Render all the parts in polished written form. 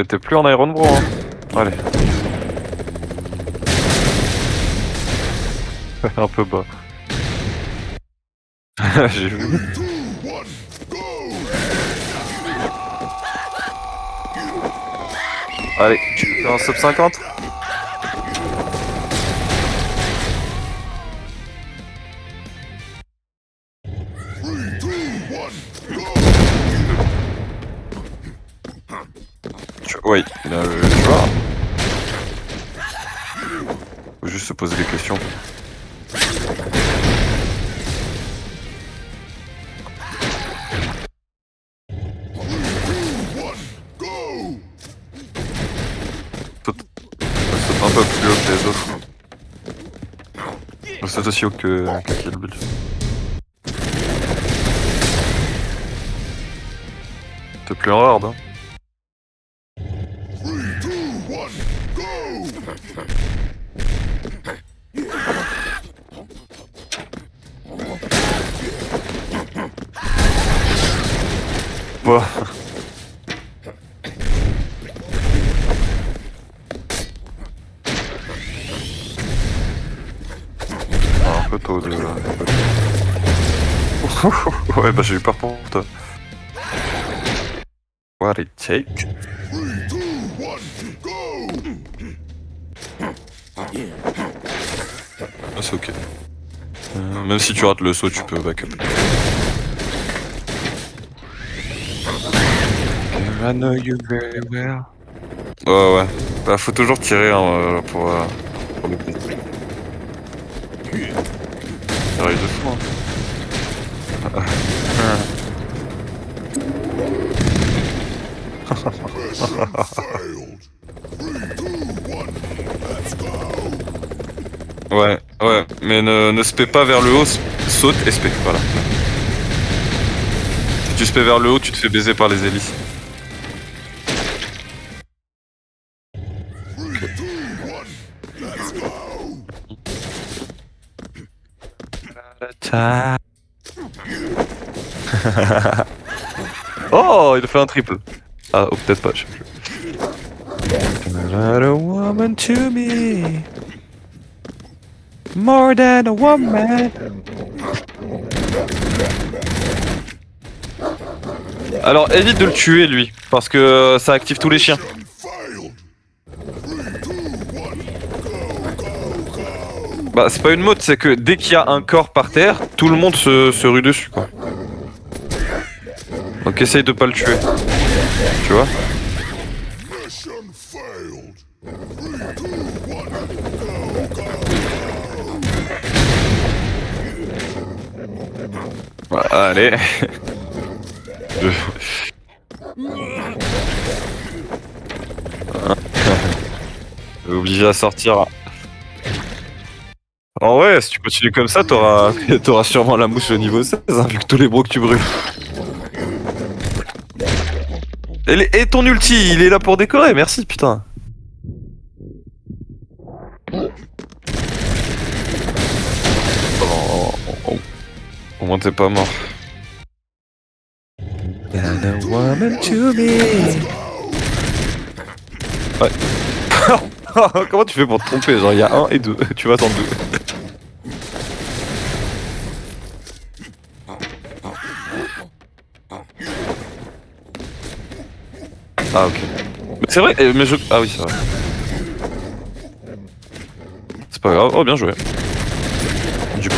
T'es plus en Iron Bro, hein. Allez. Un peu bas. J'ai vu. Allez, tu fais un sub 50? Oui, tu vois. Faut juste se poser des questions. Saute un peu plus haut que les autres. Je saute aussi haut que Kill Bill. T'es plus en hard, hein. Bah. Un peu tôt déjà. Ouais, bah j'ai eu peur pour toi. What it take? Ah, c'est ok. Même si tu rates le saut, tu peux backup. I know you very well. Ouais, ouais. Bah, faut toujours tirer hein, pour le coup. Ça arrive de fou, hein. Ouais, ouais, mais ne spé pas vers le haut, saute et spé, voilà. Si tu spé vers le haut, tu te fais baiser par les hélices. Oh, il a fait un triple. Ah, oh, peut-être pas, je sais plus. A woman to me. More than a woman. Alors évite de le tuer lui, parce que ça active tous les chiens. Bah c'est pas une mode, c'est que dès qu'il y a un corps par terre, tout le monde se rue dessus quoi. Donc essaye de pas le tuer. Tu vois? Bah, allez. Obligé à sortir. En vrai, si tu continues comme ça, t'auras sûrement la mouche au niveau 16, hein, vu que tous les bros que tu brûles. Et ton ulti, il est là pour décorer, merci putain. Au moins t'es pas mort. Ouais. Comment tu fais pour te tromper? Genre il y a 1 et 2, tu vas attendre 2. Ah ok. Mais c'est vrai, mais je... Ah oui c'est vrai. C'est pas grave, oh bien joué. Du coup,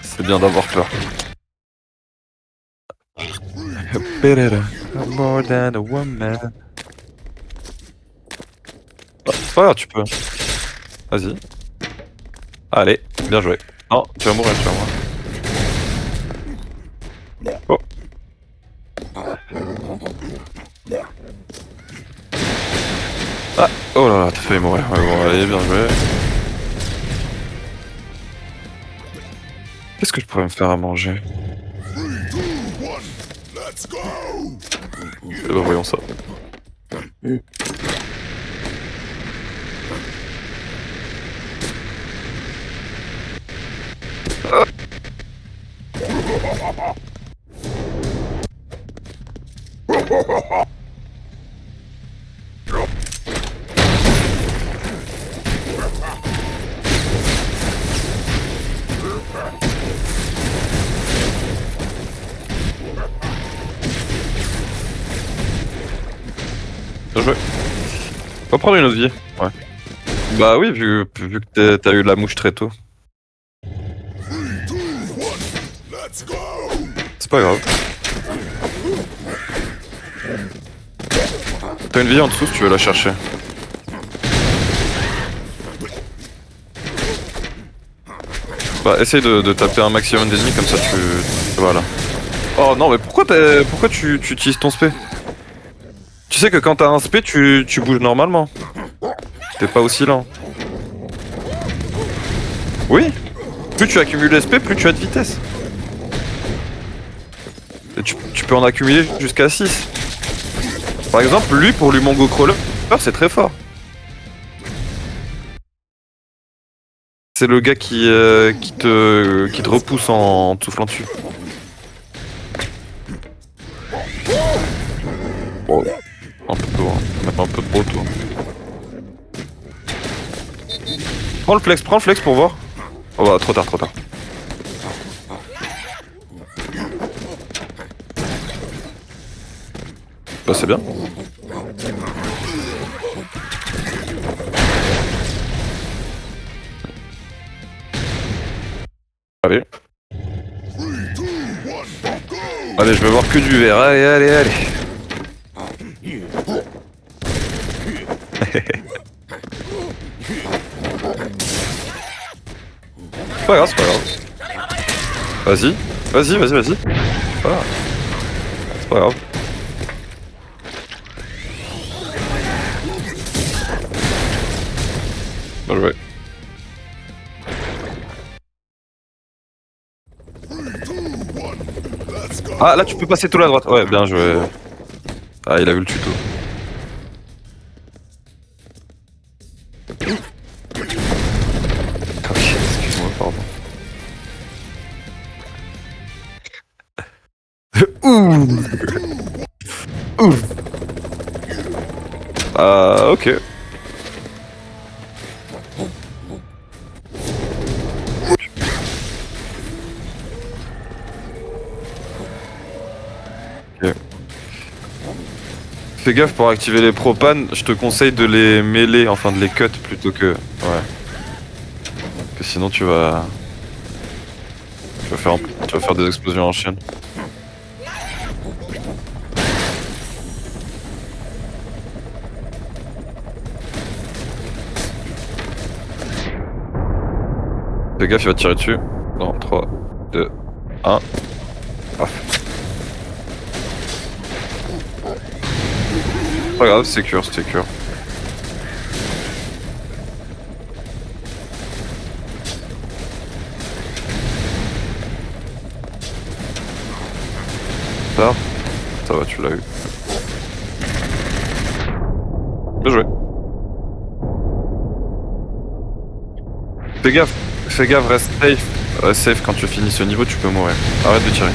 c'est bien d'avoir peur. More than a woman. Bah, c'est pas grave, tu peux. Vas-y. Allez, bien joué. Non, tu vas mourir, tu vas mourir. Oh. Ah, oh là là, t'as failli mourir. Ouais, bon, allez, bien joué. Qu'est-ce que je pourrais me faire à manger? Eh ben voyons ça. Bien joué. On va prendre une autre vie. Ouais. Bah oui, vu que t'as eu la mouche très tôt. C'est pas grave. T'as une vie en dessous si tu veux la chercher. Bah essaye de taper un maximum d'ennemis comme ça tu... Voilà. Oh non mais pourquoi tu utilises ton spé? Tu sais que quand t'as un spé tu bouges normalement. T'es pas aussi lent. Oui. Plus tu accumules SP, plus tu as de vitesse. Et tu peux en accumuler jusqu'à 6. Par exemple, lui pour l'Humongo Crawler, c'est très fort. C'est le gars qui te repousse en te soufflant dessus. Oh, un peu tôt, hein. Même un peu trop tôt. Prends le flex pour voir. Oh bah trop tard, trop tard. Bah c'est bien. Allez. Allez, je vais voir que du vert. Allez, allez, allez. C'est pas grave, c'est pas grave. Vas-y, vas-y, vas-y, vas-y. Voilà. C'est pas grave. Bien joué. Ah là tu peux passer tout à droite. Ouais, bien joué. Ah, il a vu le tuto. Ok, excuse-moi, pardon. Ouh. Ouh. Ah, ok. Ok. Fais gaffe pour activer les propanes, je te conseille de les mêler, enfin de les cut plutôt que... Ouais. Que sinon tu vas... Tu vas faire des explosions en chaîne. Fais gaffe, il va te tirer dessus. Dans 3, 2, 1. Paf. Pas grave, c'est cure, c'était cure. Ça va, tu l'as eu. Bien joué. Fais gaffe, reste safe. Reste safe quand tu finis ce niveau, tu peux mourir. Arrête de tirer.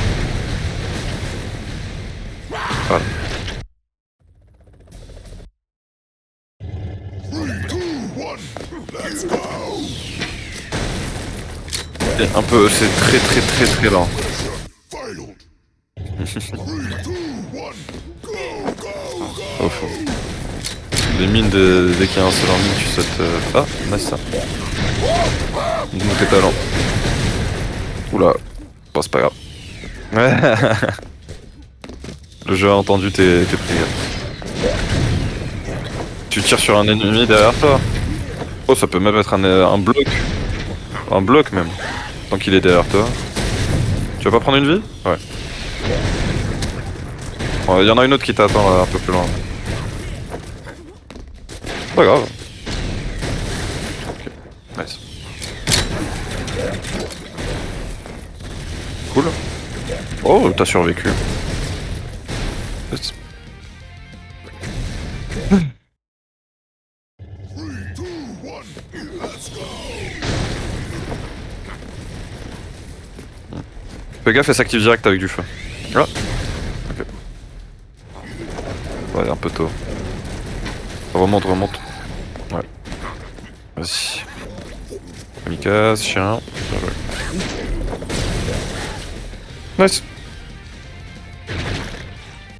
Voilà. Et un peu, c'est très lent. Au fond. Les mines, dès qu'il y a un seul en mine, tu sautes. Ah, nice ça. Donc tes talents. Oula. Bon, c'est pas grave. Le jeu a entendu tes prières. Tu tires sur un ennemi derrière toi. Oh, ça peut même être un bloc. Un bloc même. Tant qu'il est derrière toi. Tu vas pas prendre une vie? Ouais. Il y en a une autre qui t'attend là, un peu plus loin. Pas grave. Ok, nice. Cool. Oh, t'as survécu. Fais gaffe, elle s'active direct avec du feu. Ah. Ok. Ouais, un peu tôt. Remonte, remonte. Ouais. Vas-y. Kamikaze, chien. Bien joué. Nice.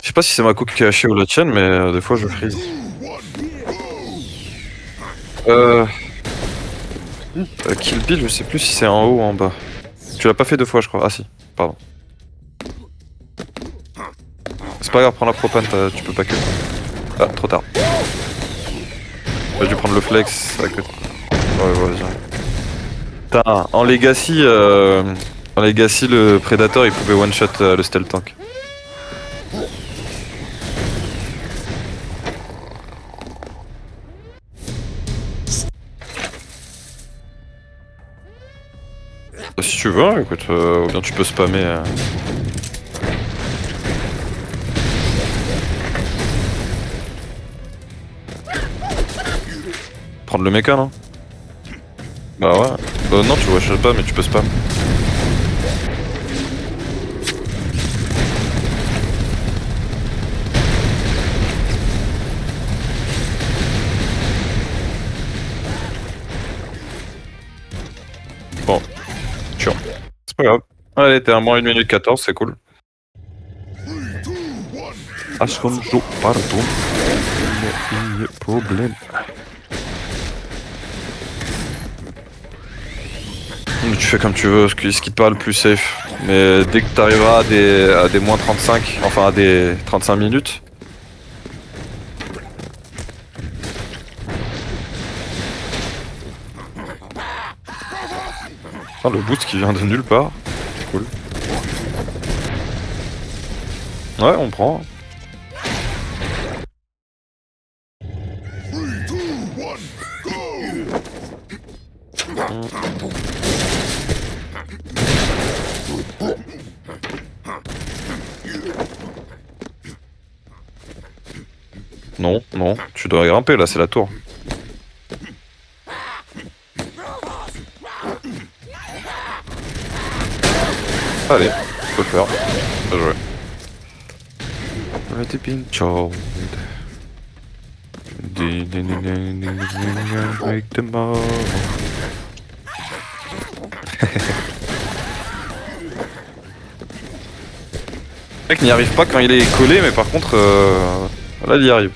Je sais pas si c'est ma coupe qui a haché ou la tienne, mais des fois je freeze. Kill Bill, je sais plus si c'est en haut ou en bas. Tu l'as pas fait deux fois, je crois. Ah si, pardon. C'est pas grave, prends la propane, tu peux pas que. Ah, trop tard. J'ai dû prendre le flex à côté. Ouais, ouais, j'ai. Putain, en Legacy, le Predator il pouvait one-shot le Stealth Tank. Si tu veux, écoute, ou bien tu peux spammer. Prendre le méca, non? Bah ouais. Non, tu one-shot pas, mais tu peux spam. Bon, chiant. C'est pas grave. Allez, t'es à moins 1 minute 14, c'est cool. Asconjo, pardon. Il y a problème. Tu fais comme tu veux, ce qui te parle le plus safe. Mais dès que t'arriveras à des moins 35, enfin à des 35 minutes. Ah, le boost qui vient de nulle part. Cool. Ouais, on prend. Non, non, tu dois grimper là, c'est la tour. Allez, faut le faire. Bien joué. Ready being told. Make the move. Le mec n'y arrive pas quand il est collé, mais par contre, là il y arrive.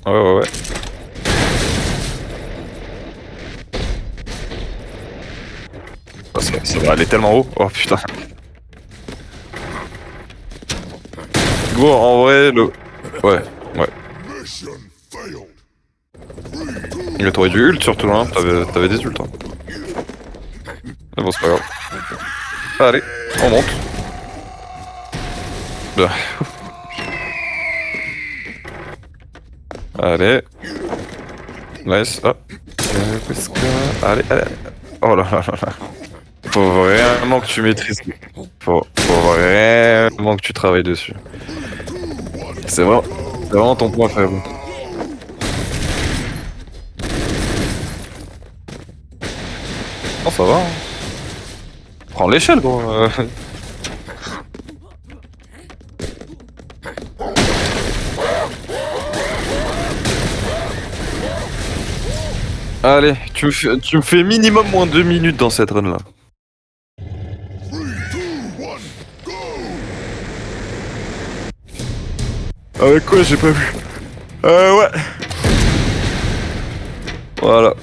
Ouais, ouais. Oh, ça va aller tellement haut. Oh putain. Go, en vrai, le. Ouais. Mais t'aurais du ult surtout, hein. T'avais des ults. Hein. Mais bon, c'est pas grave. Allez, on monte. Bah. Allez. Nice. Oh. Allez. Oh là là là. Faut vraiment que tu maîtrises. Faut vraiment que tu travailles dessus. C'est vraiment ton point faible. Non, ça va. Hein. Prends l'échelle, gros. Allez, tu me fais minimum moins 2 minutes dans cette run là. Avec quoi j'ai pas vu. Ouais. Voilà.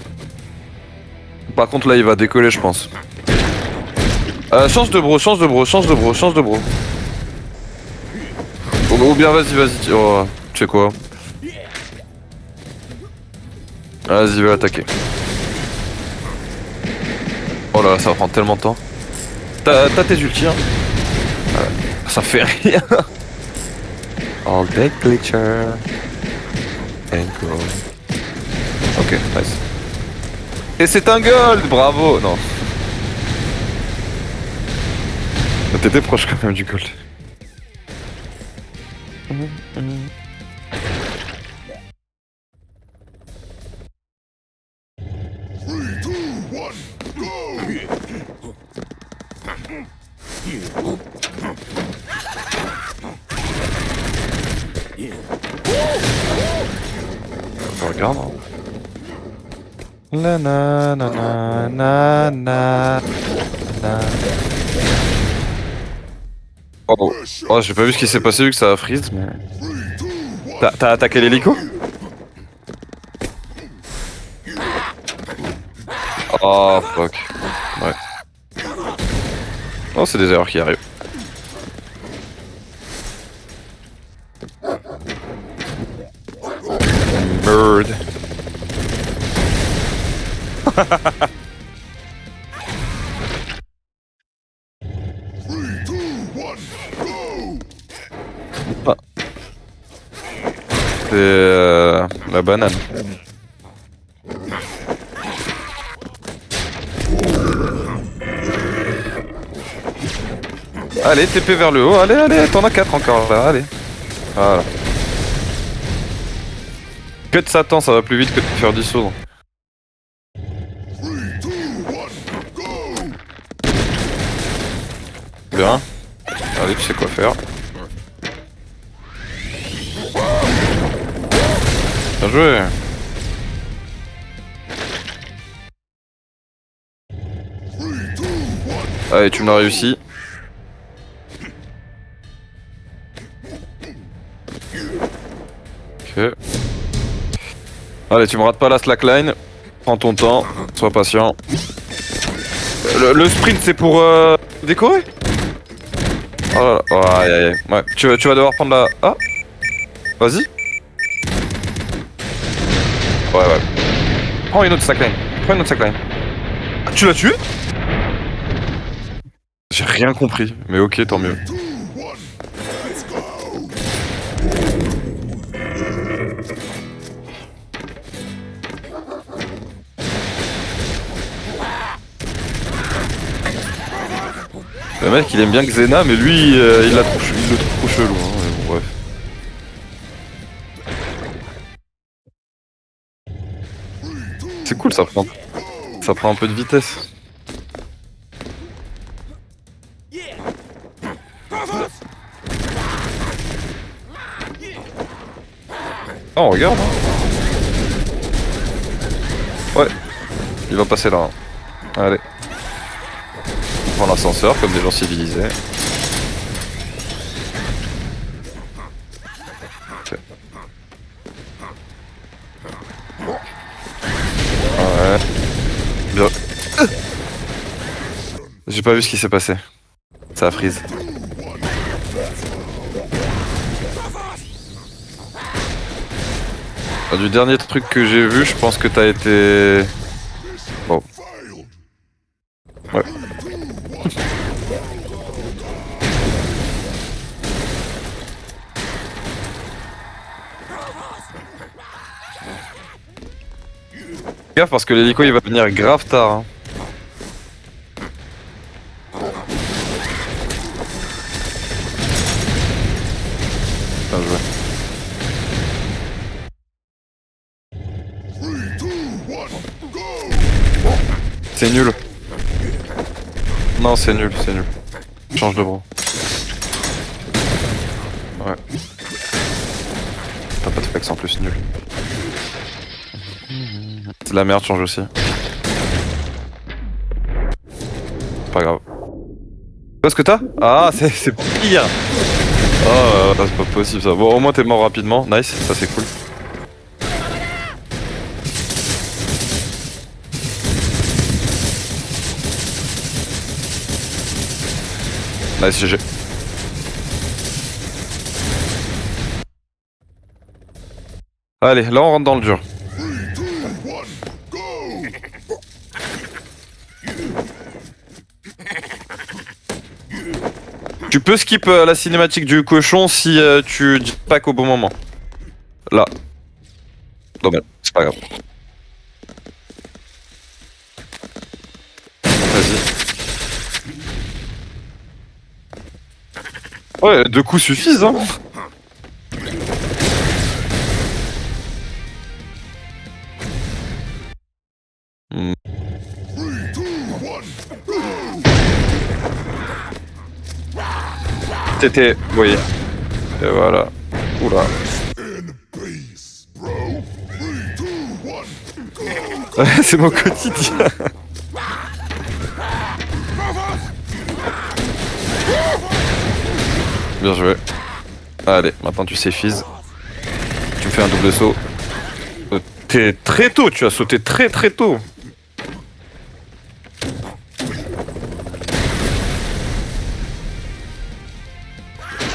Par contre là il va décoller je pense. Chance de bro. Go. Ou bien vas-y. Oh, tu sais quoi? Vas-y, va attaquer. Oh là là, ça va prendre tellement de temps. T'as tes ultis, hein? Ça fait rien. All day glitcher. And go. Ok, nice. Et c'est un gold, bravo. Non. T'étais proche quand même du gold. Je regarde. Hein. La na na na na na na. Oh, j'ai pas vu ce qui s'est passé vu que ça a freeze, mais. T'as attaqué l'hélico? Oh fuck. Ouais. Oh, c'est des erreurs qui arrivent. Merde. Ah. C'est la banane. Allez, TP vers le haut, allez, t'en as 4 encore là, allez. Voilà. Que de Satan, ça va plus vite que de faire dissoudre. Bien. Allez, tu sais quoi faire. Bien joué. Allez, tu me l'as réussi. Ok. Allez, tu me rates pas la slackline. Prends ton temps, sois patient. Le sprint, c'est pour décorer? Oh là là, oh, aïe. Ouais, tu vas devoir prendre la... Ah. Vas-y. Ouais. Prends une autre slackline. Ah, tu l'as tué? J'ai rien compris, mais ok, tant mieux. Le mec il aime bien Xena mais lui il le trouve trop chelou hein, mais bon, bref. C'est cool ça prend un peu de vitesse. Oh regarde hein. Ouais, il va passer là. Hein. Allez. On prend l'ascenseur comme des gens civilisés. Okay. Ouais. Bien. J'ai pas vu ce qui s'est passé. Ça a freeze. Du dernier truc que j'ai vu, je pense que t'as été... Bon. Ouais. Gaffe parce que l'hélico il va venir grave tard. Hein. Bien joué. C'est nul. Non, c'est nul. Change de bras. Ouais. T'as pas de flex en plus, nul. C'est de la merde, change aussi. Pas grave. Qu'est-ce que t'as? Ah, c'est pire! Oh, c'est pas possible ça. Bon, au moins t'es mort rapidement. Nice, ça c'est cool. Nice GG. Allez, là on rentre dans le dur. Tu peux skip la cinématique du cochon si tu pack au bon moment. Là. Dommage, c'est pas grave. Vas-y. Ouais, 2 coups suffisent, hein. C'était... Oui. Et voilà. Oula. C'est mon quotidien. Bien joué. Allez, maintenant tu sais Fizz. Tu me fais un double saut. T'es très tôt, tu as sauté très très tôt.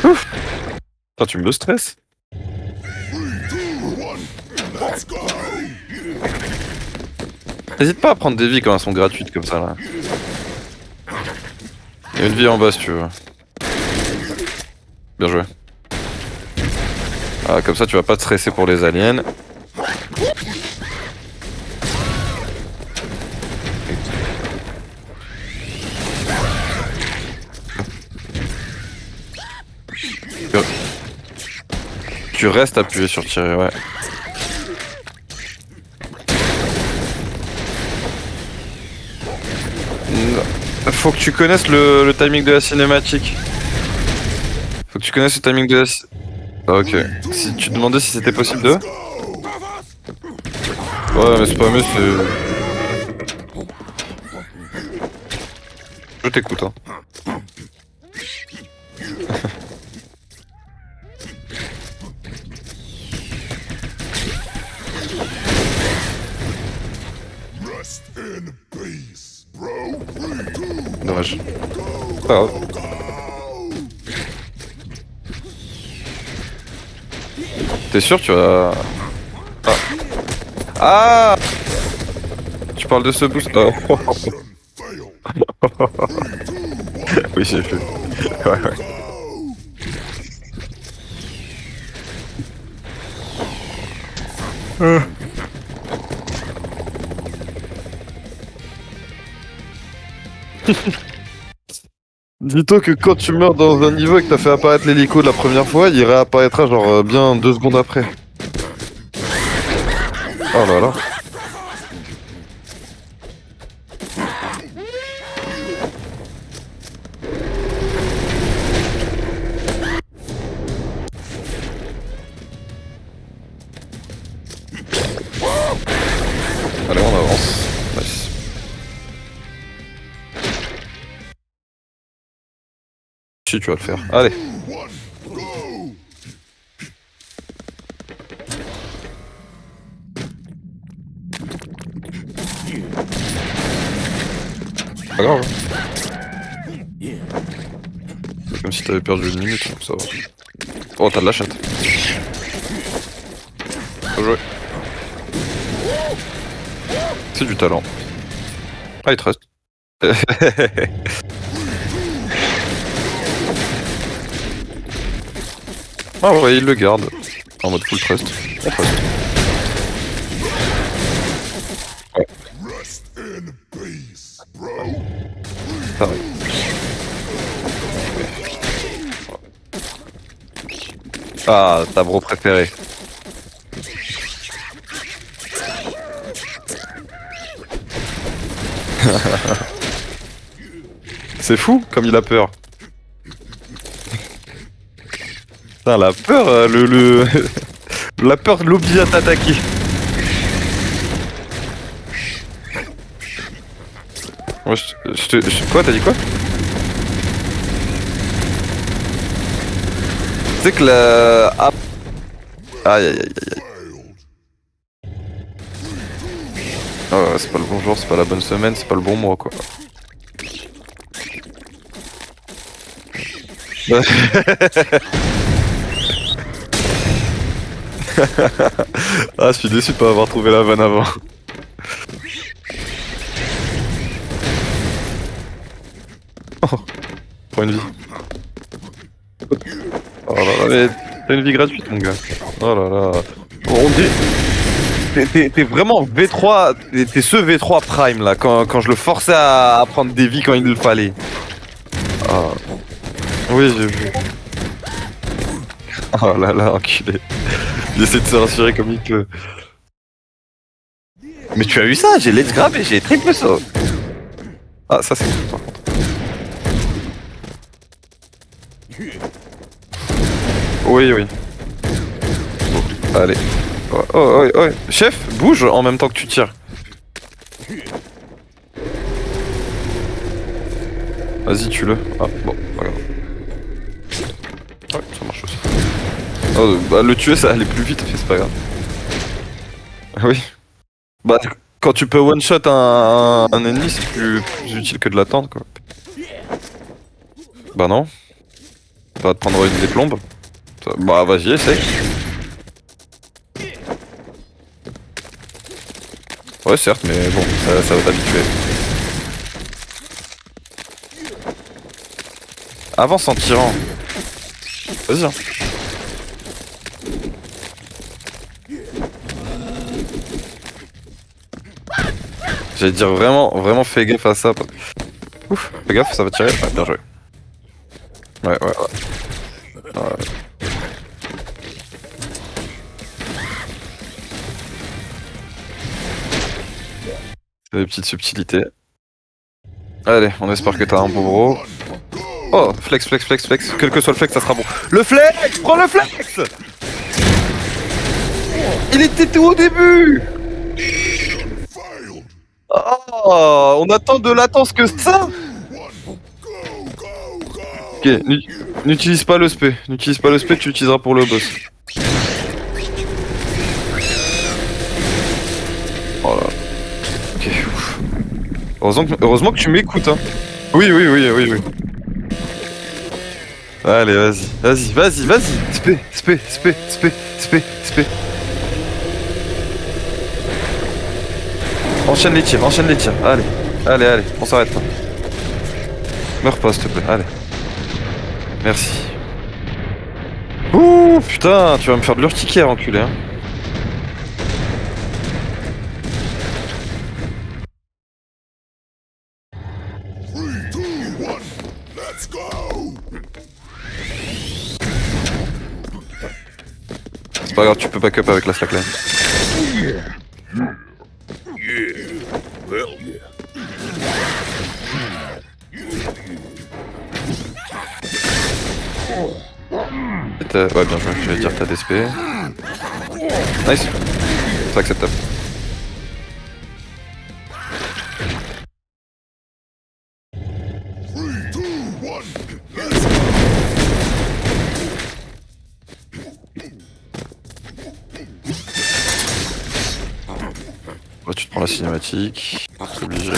Ouf. Putain, tu me stresses. N'hésite pas à prendre des vies quand elles sont gratuites comme ça là. Il y a une vie en bas si tu veux. Bien joué. Ah, comme ça tu vas pas te stresser pour les aliens. Tu restes appuyé sur tirer, ouais. Faut que tu connaisses le timing de la cinématique. Faut que tu connaisses le timing de la... Ah, ok. Si tu te demandais si c'était possible de... Ouais, mais c'est pas mieux, c'est... Je t'écoute, hein. Dommage. Pas grave. T'es sûr tu vas... Ah. Ah. Tu parles de ce boost. Oh. Oui, j'ai fait. Ouais, ouais. Dis-toi que quand tu meurs dans un niveau et que t'as fait apparaître l'hélico de la première fois, il réapparaîtra genre bien 2 secondes après. Oh là là. Allez, on avance. Nice. Si tu vas le faire. Allez. Pas grave. C'est comme si t'avais perdu une minute, ça va. Oh, t'as de la chatte. Faut jouer. C'est du talent. Ah, il te reste. Ah ouais, il le garde. En mode full trust. On trust. Ouais. Pareil. Ah, ta bro préféré. C'est fou comme il a peur. Putain, la peur, la peur de l'oblige à t'attaquer. Moi, quoi, t'as dit quoi? Tu sais que la... Ah. Aïe aïe aïe aïe. Oh, c'est pas le bon jour, c'est pas la bonne semaine, c'est pas le bon mois quoi. Ah, je suis déçu de pas avoir trouvé la vanne avant. Prends une vie. Oh là là, mais t'as une vie gratuite, mon gars. Oh là là. On dit. T'es vraiment V3, t'es ce V3 Prime là, quand je le forçais à prendre des vies quand il le fallait. Ah. Oui, j'ai vu. Oh là là, enculé. Il essaie de se rassurer comme il peut. Mais tu as eu ça, j'ai let's grab et j'ai triple saut. Ah, ça c'est cool par contre. Oui, oui. Bon, allez. Oh, oh, oh, oh. Chef, bouge en même temps que tu tires. Vas-y, tue-le. Ah, bon, pas grave. Ouais, ça marche aussi. Oh, bah, le tuer, ça allait plus vite, mais c'est pas grave. Oui. Bah, quand tu peux one-shot un ennemi, c'est plus utile que de l'attendre, quoi. Bah non. Ça va te prendre une des plombes. Bah vas-y, essaye. Ouais, certes, mais bon, ça va t'habituer. Avance en tirant. Vas-y, hein. J'allais dire vraiment fais gaffe à ça. Ouf, fais gaffe, ça va tirer. Ouais, bien joué. Ouais. Ouais. C'est des petites subtilités. Allez, on espère que t'as un beau bro. Oh, flex. Quel que soit le flex, ça sera bon. Le flex! Prends le flex! Il était tout au début! Oh, on attend de latence que ça! Ok, n'utilise pas le SP. N'utilise pas le SP, tu l'utiliseras pour le boss. Oh là. Ok, ouf. Heureusement que tu m'écoutes, hein. Oui. Allez, vas-y. SP. Enchaîne les tirs. Allez, on s'arrête pas. Meurs pas, s'il te plaît, allez. Merci. Ouh, putain, tu vas me faire de l'urticaire, enculé, hein. C'est pas grave, tu peux back up avec la slackline. Ouais, bien joué, j'allais dire t'as DSP. Nice. C'est acceptable. Ouais, tu te prends la cinématique. C'est obligé.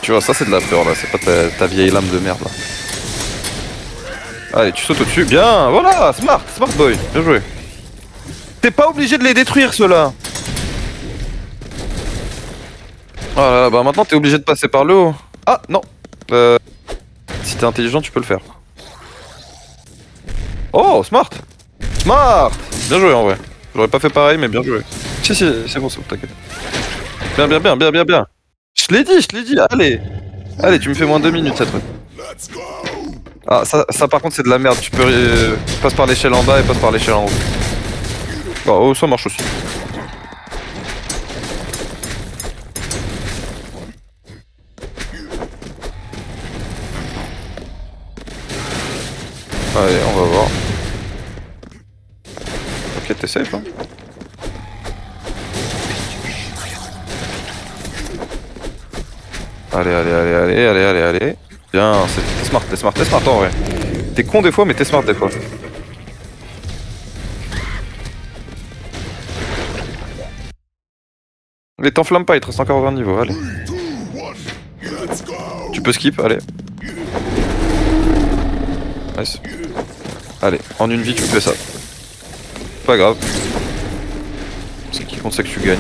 Tu vois, ça c'est de la peur là, c'est pas ta vieille lame de merde là. Allez, tu sautes au-dessus. Bien, voilà, smart boy, bien joué. T'es pas obligé de les détruire ceux-là. Oh là là, bah maintenant t'es obligé de passer par le haut. Ah non. Si t'es intelligent, tu peux le faire. Oh, smart. Bien joué en vrai. J'aurais pas fait pareil, mais bien joué. Si, c'est bon, t'inquiète. Bien. Je l'ai dit, allez, tu me fais moins 2 minutes cette fois. Ah, ça par contre c'est de la merde, tu peux... passe par l'échelle en bas et passe par l'échelle en haut. Oh, ça marche aussi. Allez, on va voir. Ok, t'es safe, hein. Allez. Bien, t'es smart en vrai. T'es con des fois, mais t'es smart des fois. Mais t'enflamme pas, il te reste encore 20 niveaux, allez. Tu peux skip, allez. Nice. Allez, en une vie tu fais ça. Pas grave. Ce qui compte c'est que tu gagnes.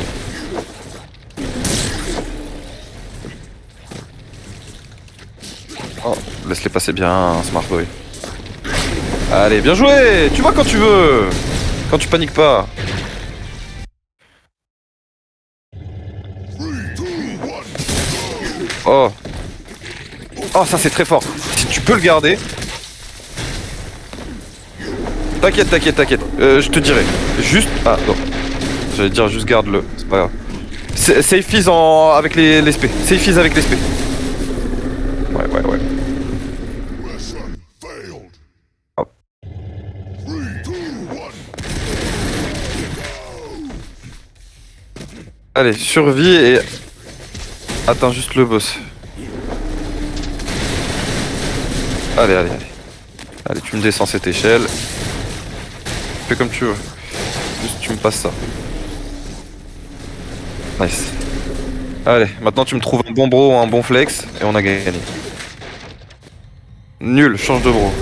Oh, laisse-les passer bien, Smart Boy. Allez, bien joué. Tu vois quand tu veux. Quand tu paniques pas. Oh. Oh, ça c'est très fort. Si tu peux le garder. T'inquiète, t'inquiète, t'inquiète. Je te dirai. Juste. Ah, non. J'allais dire juste garde-le. C'est pas grave. Safe ease avec les SP. Safe ease avec les SP. Ouais, ouais, ouais. Hop. Allez, survie et atteins juste le boss. Allez, allez, allez. Allez, tu me descends cette échelle. Fais comme tu veux. Juste, tu me passes ça. Nice. Allez, maintenant tu me trouves un bon bro ou un bon flex et on a gagné. Nul, change de bro.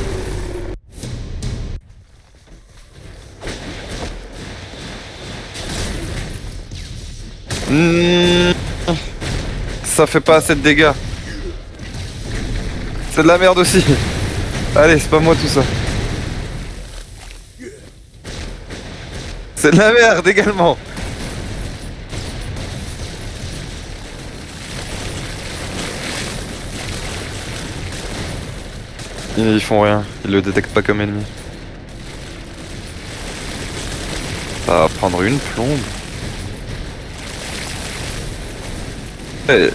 Mmh, ça fait pas assez de dégâts. C'est de la merde aussi. Allez, c'est pas moi tout ça. C'est de la merde également. Ils font rien, ils le détectent pas comme ennemi. Ça va prendre une plombe. Eh.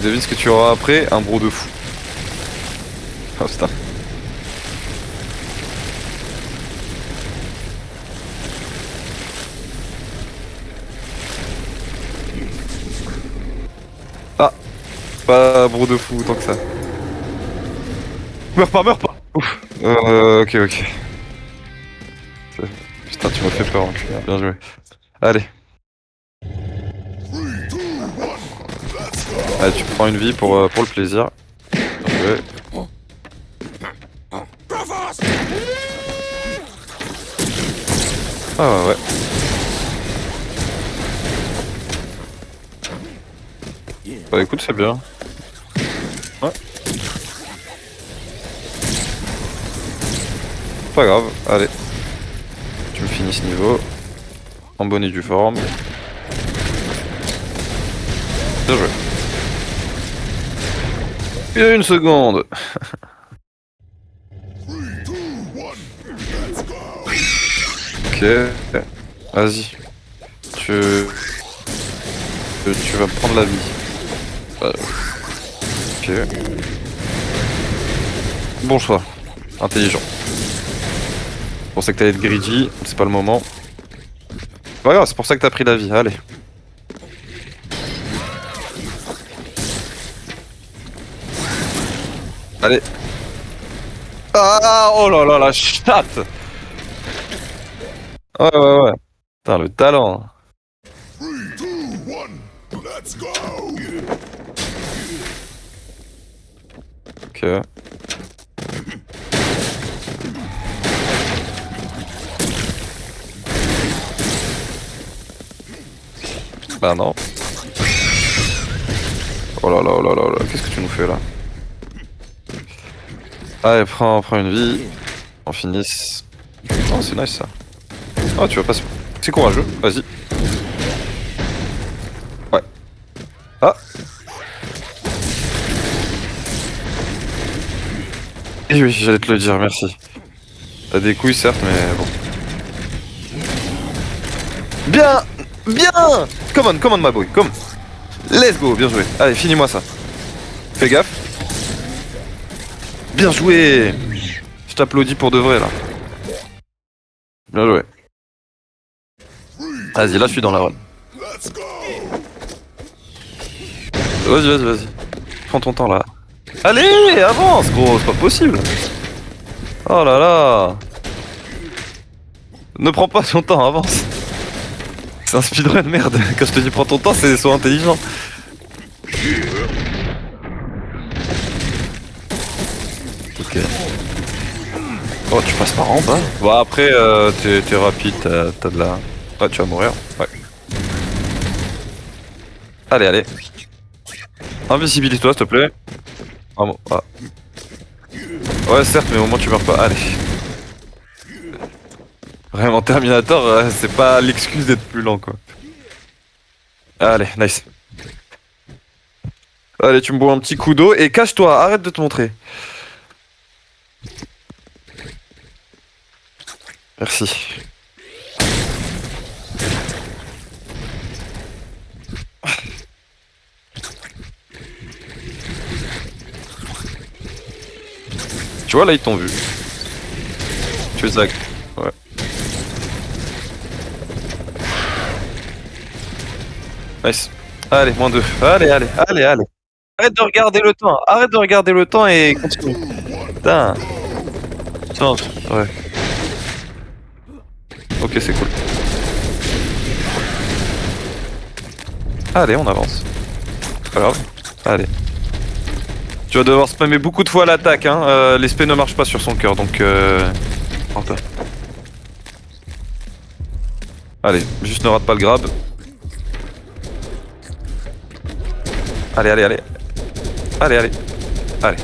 Devine ce que tu auras après, un bro de fou. Oh putain. Ah, pas bro de fou autant que ça. Meurs pas, meurs pas. Ouf. Ok, ok. Putain, tu m'as fait peur, enculé. Bien joué. Allez. Allez, tu prends une vie pour le plaisir. Bien joué. Ah ouais, ouais. Bah écoute, c'est bien. Ouais. Pas grave, allez. Tu me finis ce niveau. En bonne et due forme. Bien joué. Une seconde. Ok. Vas-y. Tu vas me prendre la vie. Ok. Bon choix. Intelligent. Je pensais que t'allais être greedy, c'est pas le moment. C'est pas grave, c'est pour ça que t'as pris la vie, allez. Allez. Ah, oh là là, la chatte. Ouais, ouais, ouais. Putain, le talent. Ok. Bah non. Oh là là, oh là là, oh là, qu'est-ce que tu nous fais là? Allez, prends une vie. On finisse. Oh, c'est nice ça. Oh, tu vas pas se... C'est courageux, vas-y. Ouais. Ah. Et oui, j'allais te le dire, merci. T'as des couilles certes, mais bon. Bien. Bien. Come on, my boy, come. Let's go, bien joué. Allez, finis-moi ça. Fais gaffe. Bien joué. Je t'applaudis pour de vrai là. Bien joué. Vas-y, là je suis dans la run. Vas-y. Prends ton temps là. Allez, avance gros, c'est pas possible. Oh là là. Ne prends pas ton temps, avance. C'est un speedrun, merde. Quand je te dis prends ton temps, c'est sois intelligent. Ok. Oh, tu passes par en bas? Bon, après, t'es rapide, t'as de la. Ouais, tu vas mourir. Ouais. Allez, allez. Invisibilise-toi, s'il te plaît. Ah, bon, ah. Ouais, certes, mais au moins tu meurs pas. Allez. Vraiment, Terminator, c'est pas l'excuse d'être plus lent, quoi. Allez, nice. Allez, tu me bois un petit coup d'eau et cache-toi, arrête de te montrer. Merci. Tu vois, là, ils t'ont vu. Tu es Zach. Ouais. Nice. Allez, moins deux. Allez, allez, allez, allez. Arrête de regarder le temps. Arrête de regarder le temps et continue. Putain. Putain. Ouais. Ok, c'est cool. Allez, on avance. C'est pas grave. Allez. Tu vas devoir spammer beaucoup de fois l'attaque, hein. L'esprit ne marche pas sur son cœur, donc prends-toi. Allez, juste ne rate pas le grab. Allez, allez, allez. Allez, allez. Allez.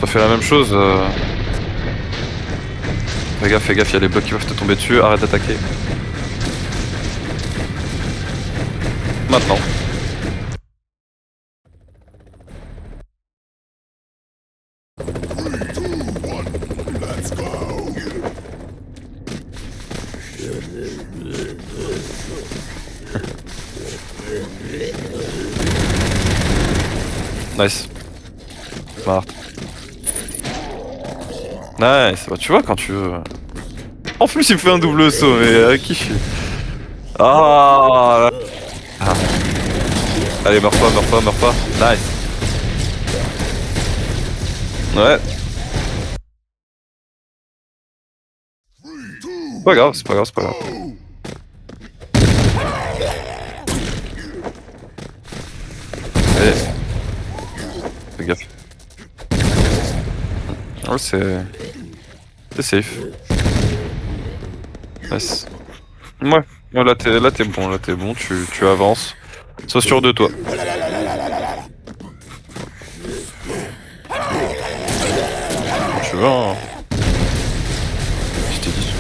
Ça fait la même chose. Fais gaffe, il y a les blocs qui peuvent te tomber dessus. Arrête d'attaquer. Maintenant. Nice. Smart. Nice. Bah, tu vois quand tu veux. En plus, il me fait un double saut, mais qui je suis. Ah, ah. Allez, meurs pas, meurs pas, meurs pas. Nice. Ouais. C'est pas grave, c'est pas grave, c'est pas grave. Allez. Fais gaffe. Ouais, c'est. C'est safe. Nice. Ouais. Ouais, là t'es bon, tu avances. Sois sûr de toi. Tu veux, hein. Je t'ai dit.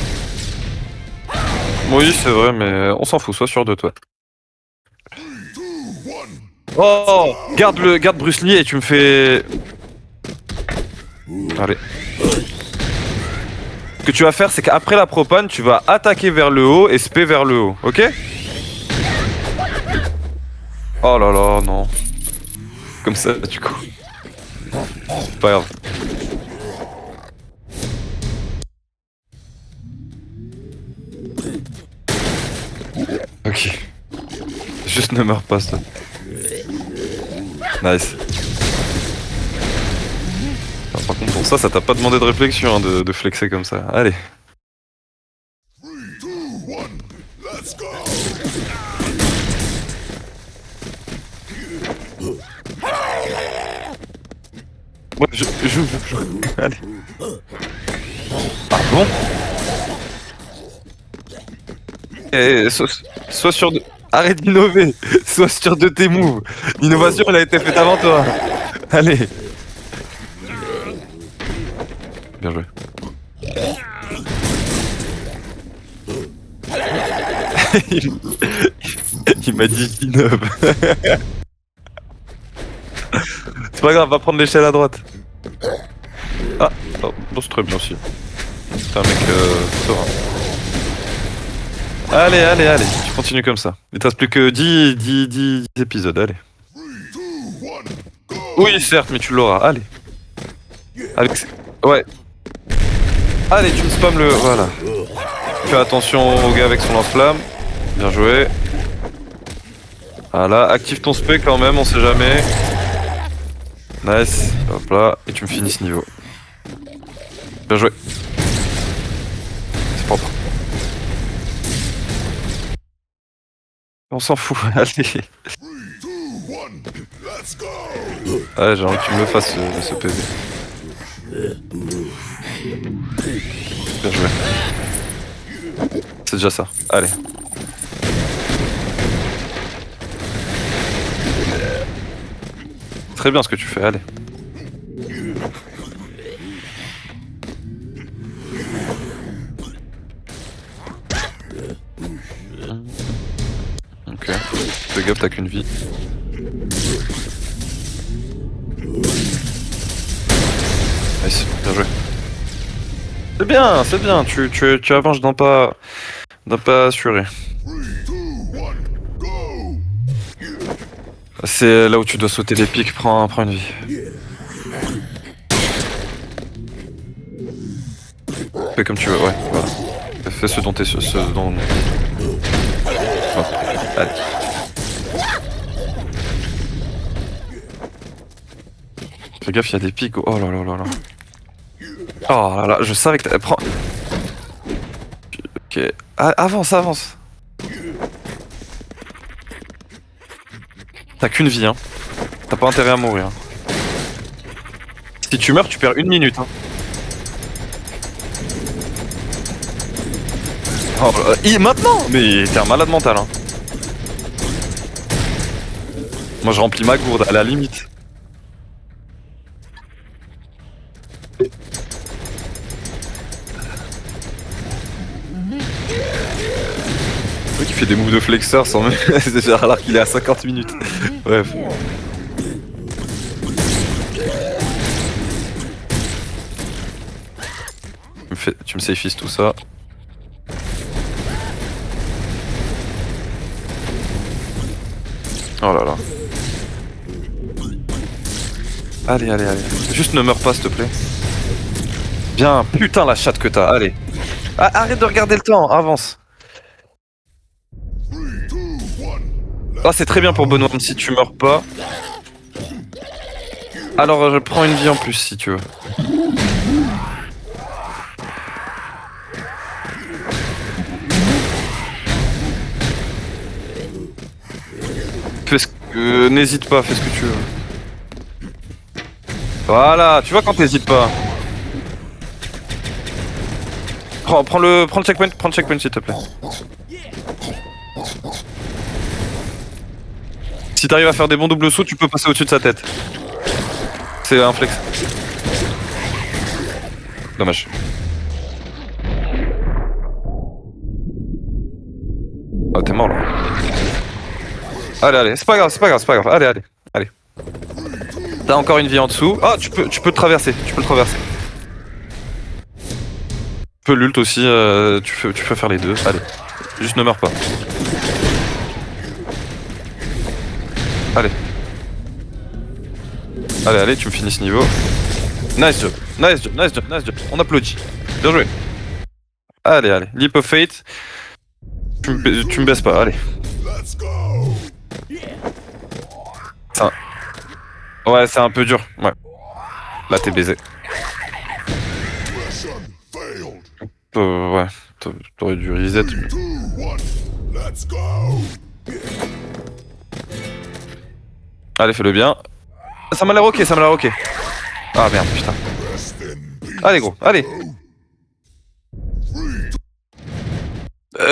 Oui, c'est vrai, mais on s'en fout, sois sûr de toi. Oh, garde Bruce Lee et tu me fais. Allez. Ce que tu vas faire, c'est qu'après la propane, tu vas attaquer vers le haut et spé vers le haut, ok? Oh là là, non. Comme ça, du coup. C'est pas grave. Ok. Juste ne meurs pas, ça. Nice. Ah, par contre, pour ça t'a pas demandé de réflexion hein, de flexer comme ça. Allez. Ouais, je. Allez. Ah bon? Sois sûr de. Arrête d'innover! Sois sûr de tes moves! L'innovation, elle a été faite avant toi! Allez! Bien joué. il il m'a dit innove. C'est pas grave, va prendre l'échelle à droite. Ah, oh, bon, c'est très bien aussi. C'est un mec serein. Allez, allez, allez, tu continues comme ça. Il te reste plus que 10 épisodes, allez. Oui, certes, mais tu l'auras, allez. Avec... Ouais. Allez, tu me spams le... Voilà. Fais attention au gars avec son lance-flamme. Bien joué. Voilà, active ton spé quand même, on sait jamais. Nice, hop là, et tu me finis ce niveau. Bien joué. C'est propre. On s'en fout, allez. Ouais, j'ai envie que tu me le fasses ce PV. Bien joué. C'est déjà ça. Allez. Très bien ce que tu fais, allez. Ok. Fais gaffe, t'as qu'une vie. Nice, bien joué. C'est bien, tu avances d'un pas assuré. C'est là où tu dois sauter les pics, prends une vie. Fais comme tu veux, ouais, voilà. Fais ce dont t'es ce dont. Oh, allez. Fais gaffe, il y a des pics. Oh là là là là. Oh là là, je savais que prends. Ok. Ah, avance. T'as qu'une vie, hein. T'as pas intérêt à mourir. Si tu meurs, tu perds 1 minute. Hein. Oh, maintenant. Mais t'es un malade mental. Hein. Moi, je remplis ma gourde à la limite. Le mec, il fait des moves de flexeur sans même. Alors qu'il est à 50 minutes. Bref. Tu me safeis tout ça. Oh là là. Allez. Juste ne meurs pas, s'il te plaît. Bien, putain la chatte que t'as, allez. Ah, arrête de regarder le temps, avance. Ah, c'est très bien pour Benoît, si tu meurs pas. Alors, je prends une vie en plus, si tu veux. N'hésite pas, fais ce que tu veux. Voilà, tu vois quand t'hésites pas. Prends le checkpoint s'il te plaît. Si t'arrives à faire des bons doubles sauts, tu peux passer au-dessus de sa tête. C'est un flex. Dommage. Oh, t'es mort là. Allez, c'est pas grave. Allez. T'as encore une vie en dessous. Ah, tu peux le traverser, Tu peux l'ult aussi, tu peux faire les deux. Allez, juste ne meurs pas. Allez, tu me finis ce niveau. Nice job. On applaudit. Bien joué. Allez. Leap of Fate. Tu me baisses pas, allez. Ouais, c'est un peu dur. Ouais. Là, t'es baisé. Ouais, t'aurais dû reset. Allez, fais-le bien. Ça m'a l'air ok. Ah merde, putain. Allez, gros, allez.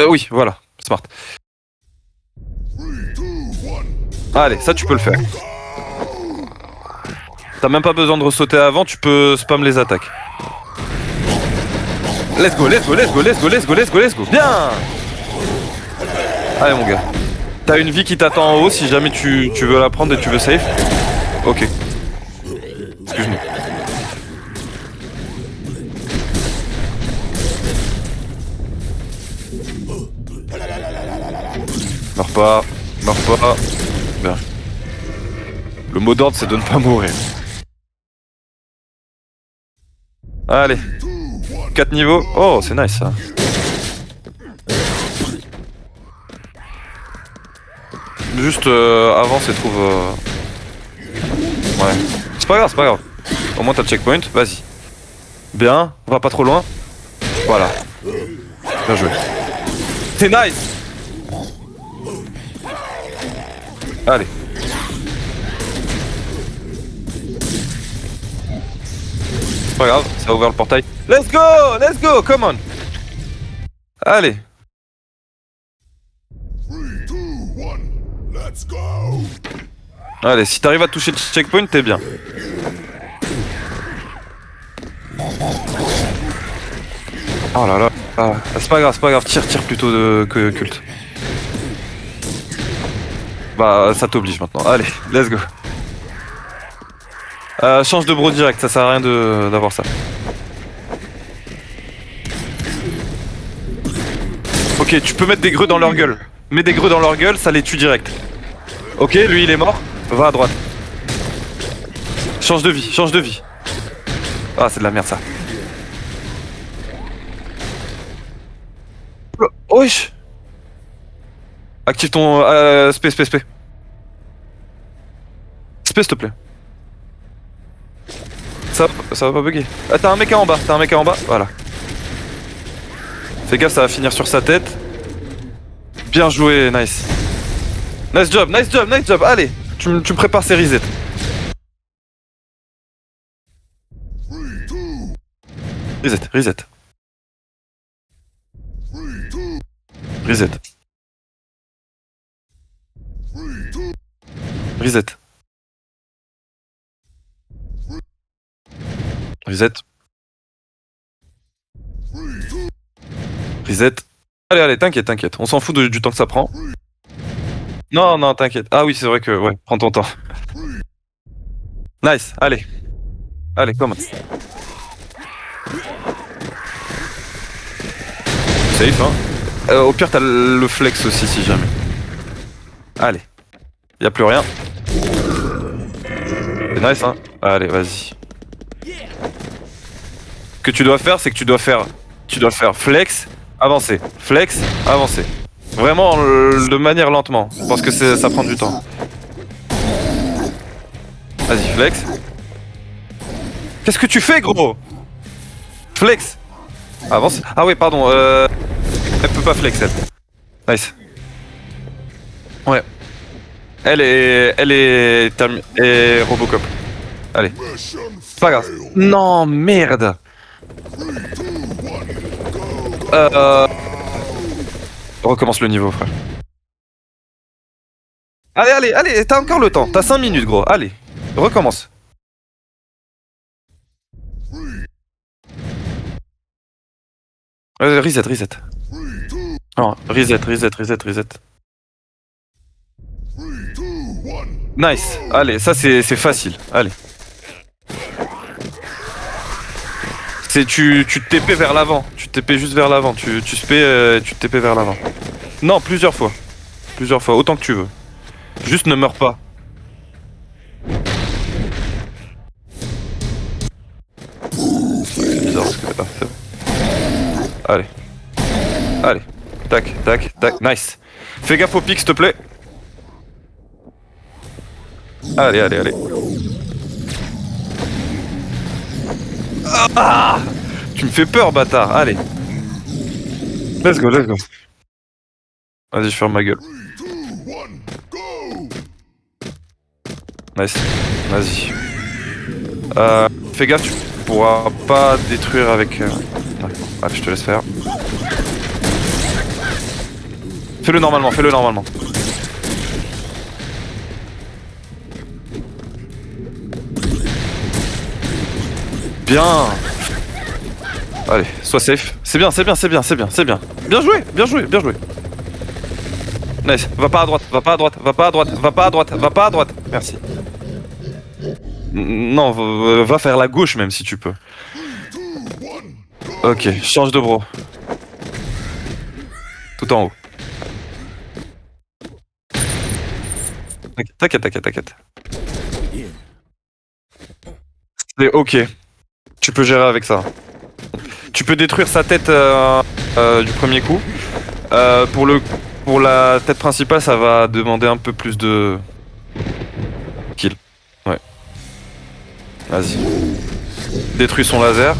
Oui, voilà, smart. Allez, ça tu peux le faire. T'as même pas besoin de ressauter avant, tu peux spam les attaques. Let's go. Bien. Allez mon gars. T'as une vie qui t'attend en haut si jamais tu veux la prendre et tu veux safe. Ok. Excuse-moi. Meurs pas. Bien. Le mot d'ordre c'est de ne pas mourir. Allez. 4 niveaux. Oh, c'est nice ça. Juste avance et trouve... Ouais. C'est pas grave. Au moins t'as le checkpoint, vas-y. Bien, on va pas trop loin. Voilà. Bien joué. C'est nice. C'est pas grave, ça a ouvert le portail. Let's go, come on. Allez. 3, 2, 1, let's go! Allez, si t'arrives à toucher le checkpoint, t'es bien. Oh là là. Ah, c'est pas grave, tire plutôt que culte. Bah, ça t'oblige maintenant. Allez, let's go. Change de bro direct, ça sert à rien d'avoir ça. Ok, tu peux mettre des greux dans leur gueule. Mets des greux dans leur gueule, ça les tue direct. Ok, lui il est mort. Va à droite. Change de vie. Ah, c'est de la merde ça. Oh, wesh. Active ton SP. SP, s'il te plaît. Ça va pas bugger. Ah, t'as un mec en bas, voilà. Fais gaffe, ça va finir sur sa tête. Bien joué, nice. Nice job. Allez, tu me prépares ces resets. 3, 2, Reset. 3, 2, Reset. 3, 2, Reset. Reset. 3, 2, Reset. Allez, t'inquiète. On s'en fout du temps que ça prend. Non, t'inquiète. Ah oui, c'est vrai que, ouais, prends ton temps. Nice, allez, commence. Safe, hein. Au pire, t'as le flex aussi, si jamais. Allez. Y'a plus rien. C'est nice, hein. Allez, vas-y. Ce que tu dois faire, c'est que tu dois faire flex, avancer. Flex, avancer. Vraiment de manière lentement, parce que ça prend du temps. Vas-y, flex. Qu'est-ce que tu fais, gros? Flex. Avance. Ah oui, pardon. Elle peut pas flex, elle. Nice. Ouais. Elle est Robocop. Allez. mission C'est pas grave. failed. Non, merde. 3, 2, 1, go! Recommence le niveau, frère. Allez, t'as encore le temps. T'as 5 minutes, gros. Allez, recommence. 3, Reset. 3, 2, Non, reset. 3, 2, 1. Nice. Allez, ça c'est facile. Allez. Tu te TP vers l'avant. Tu te TP juste vers l'avant. Tu spé, tu te TP vers l'avant. Non, plusieurs fois. Autant que tu veux. Juste ne meurs pas. C'est bizarre parce que... Ah, c'est bon. Allez. Tac. Nice. Fais gaffe au pic, s'il te plaît. Allez. Ah! Tu me fais peur, bâtard. Allez. Let's go. Vas-y, je ferme ma gueule. 3, 2, 1, go! Nice. Vas-y. Fais gaffe, tu pourras pas détruire avec... Ouais. Allez, je te laisse faire. Fais-le normalement. Bien. Allez, sois safe. C'est bien. Bien joué. Nice. Va pas à droite. Merci. Non, va faire la gauche même si tu peux. 3, 2, 1, go! Ok, change de bro. Tout en haut. T'inquiète. C'est ok. Tu peux gérer avec ça. Tu peux détruire sa tête du premier coup. Pour la tête principale, ça va demander un peu plus de kill. Ouais. Vas-y. Détruis son laser.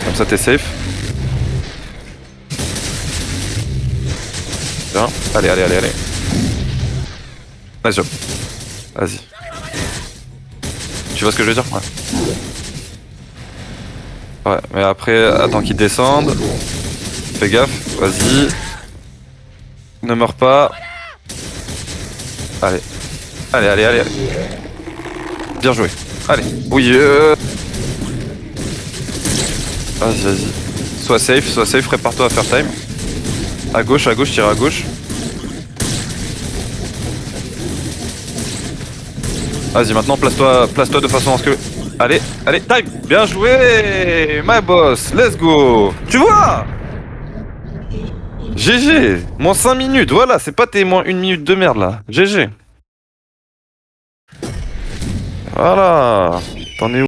Comme ça, t'es safe. Bien. Allez. Nice job. Vas-y. Tu vois ce que je veux dire? Ouais. Ouais, mais après, attends qu'ils descendent. Fais gaffe, vas-y. Ne meurs pas. Allez. Allez, allez, allez. Bien joué. Allez. Oui. Vas-y, vas-y. Sois safe, prépare-toi à faire time. À gauche, tire à gauche. Vas-y, maintenant place-toi de façon à ce que. Allez, allez, time! Bien joué, my boss, let's go! Tu vois? GG! Moins 5 minutes, voilà, c'est pas tes moins 1 minute de merde là. GG. Voilà. T'en es où?